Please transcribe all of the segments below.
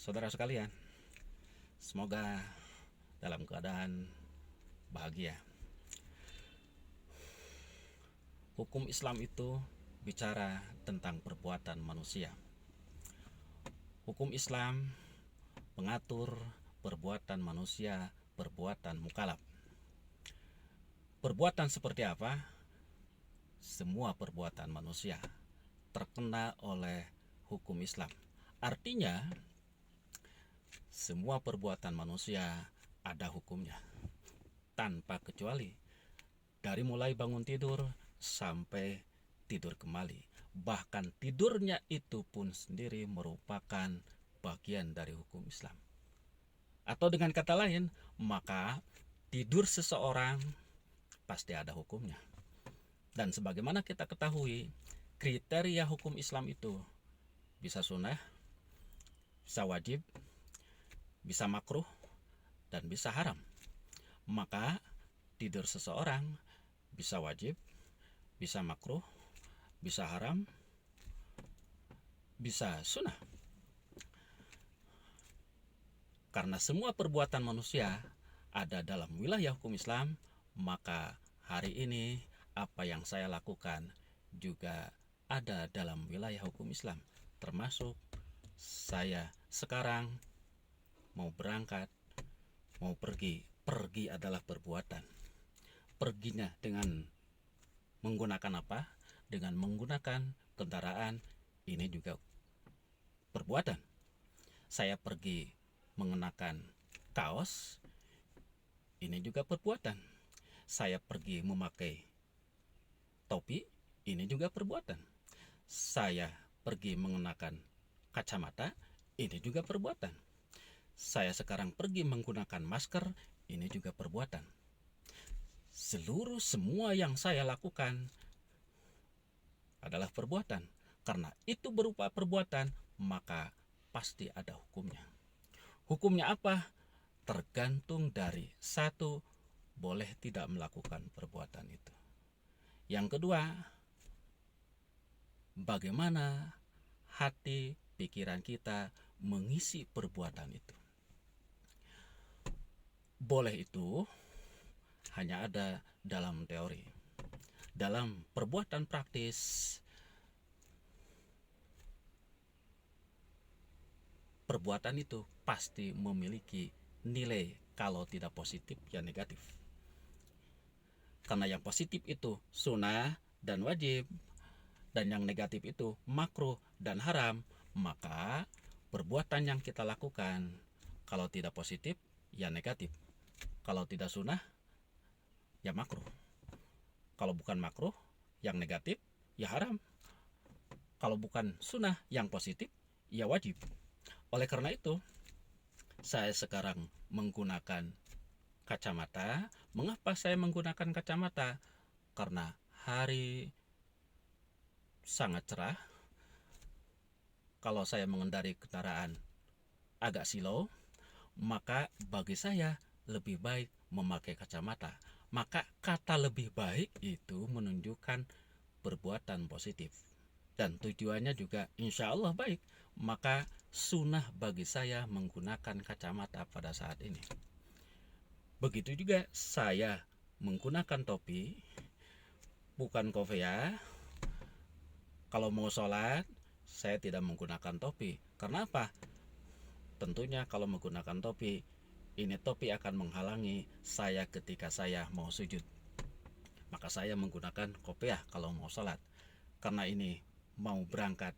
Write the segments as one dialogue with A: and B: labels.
A: Saudara sekalian, semoga dalam keadaan bahagia. Hukum Islam itu bicara tentang perbuatan manusia. Hukum Islam mengatur perbuatan manusia, perbuatan mukallaf. Perbuatan seperti apa? Semua perbuatan manusia terkena oleh hukum Islam. Artinya, semua perbuatan manusia ada hukumnya, tanpa kecuali. Dari mulai bangun tidur sampai tidur kembali. Bahkan tidurnya itu pun sendiri merupakan bagian dari hukum Islam. Atau dengan kata lain, maka tidur seseorang pasti ada hukumnya. Dan sebagaimana kita ketahui, kriteria hukum Islam itu bisa sunnah, bisa wajib, bisa makruh, dan bisa haram. Maka tidur seseorang bisa wajib, bisa makruh, bisa haram, bisa sunnah. Karena semua perbuatan manusia ada dalam wilayah hukum Islam, maka hari ini apa yang saya lakukan juga ada dalam wilayah hukum Islam. Termasuk saya sekarang mau berangkat, mau pergi. Pergi adalah perbuatan. Perginya dengan menggunakan apa? Dengan menggunakan kendaraan, ini juga perbuatan. Saya pergi mengenakan kaos, ini juga perbuatan. Saya pergi memakai topi, ini juga perbuatan. Saya pergi mengenakan kacamata, ini juga perbuatan. Saya sekarang pergi menggunakan masker, ini juga perbuatan. Semua yang saya lakukan adalah perbuatan. Karena itu berupa perbuatan, maka pasti ada hukumnya. Hukumnya apa? Tergantung dari satu, boleh tidak melakukan perbuatan itu. Yang kedua, bagaimana hati, pikiran kita mengisi perbuatan itu. Boleh itu hanya ada dalam teori. Dalam perbuatan praktis, perbuatan itu pasti memiliki nilai, kalau tidak positif ya negatif. Karena yang positif itu sunnah dan wajib, dan yang negatif itu makruh dan haram, maka perbuatan yang kita lakukan kalau tidak positif ya negatif, kalau tidak sunnah ya makruh, kalau bukan makruh yang negatif ya haram, kalau bukan sunnah yang positif ya wajib. Oleh karena itu, saya sekarang menggunakan kacamata. Mengapa saya menggunakan kacamata? Karena hari sangat cerah. Kalau saya mengendarai kendaraan agak silau, maka bagi saya lebih baik memakai kacamata. Maka kata lebih baik itu menunjukkan perbuatan positif, dan tujuannya juga insya Allah baik. Maka sunnah bagi saya menggunakan kacamata pada saat ini. Begitu juga saya menggunakan topi, bukan kopiah. Kalau mau sholat, saya tidak menggunakan topi. Karena apa? Tentunya kalau menggunakan topi, ini topi akan menghalangi saya ketika saya mau sujud. Maka saya menggunakan kopiah kalau mau sholat. Karena ini mau berangkat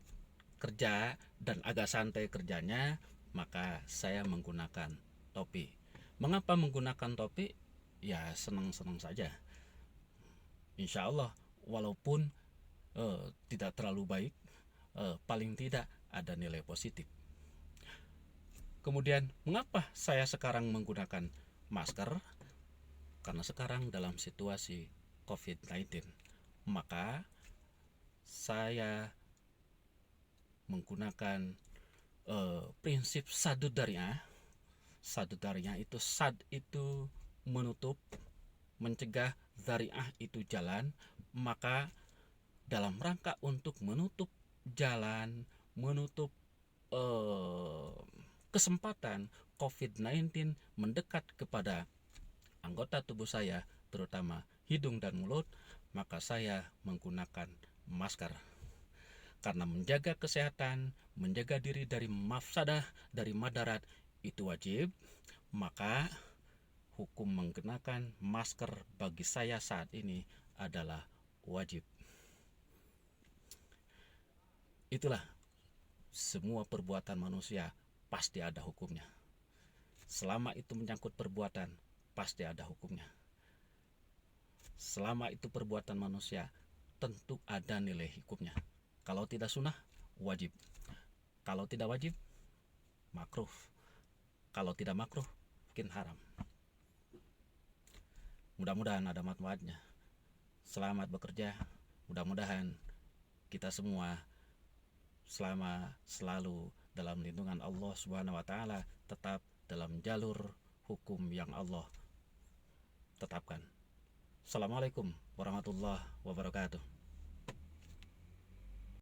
A: kerja dan agak santai kerjanya, maka saya menggunakan topi. Mengapa menggunakan topi? Ya senang-senang saja. Insya Allah, walaupun tidak terlalu baik, paling tidak ada nilai positif. Kemudian mengapa saya sekarang menggunakan masker? Karena sekarang dalam situasi COVID-19, maka saya menggunakan prinsip sadud dariah. Sadud dariah itu, sad itu menutup, mencegah, dariah itu jalan. Maka dalam rangka untuk menutup jalan, menutup kesempatan COVID-19 mendekat kepada anggota tubuh saya, terutama hidung dan mulut, maka saya menggunakan masker. Karena menjaga kesehatan, menjaga diri dari mafsadah, dari madarat, itu wajib, maka hukum mengenakan masker bagi saya saat ini adalah wajib. Itulah, semua perbuatan manusia pasti ada hukumnya. Selama itu menyangkut perbuatan, pasti ada hukumnya. Selama itu perbuatan manusia, tentu ada nilai hukumnya. Kalau tidak sunnah, wajib. Kalau tidak wajib, makruh. Kalau tidak makruh, mungkin haram. Mudah-mudahan ada manfaatnya. Selamat bekerja. Mudah-mudahan kita semua selalu dalam lindungan Allah Subhanahu wa taala, tetap dalam jalur hukum yang Allah tetapkan. Assalamualaikum warahmatullahi wabarakatuh.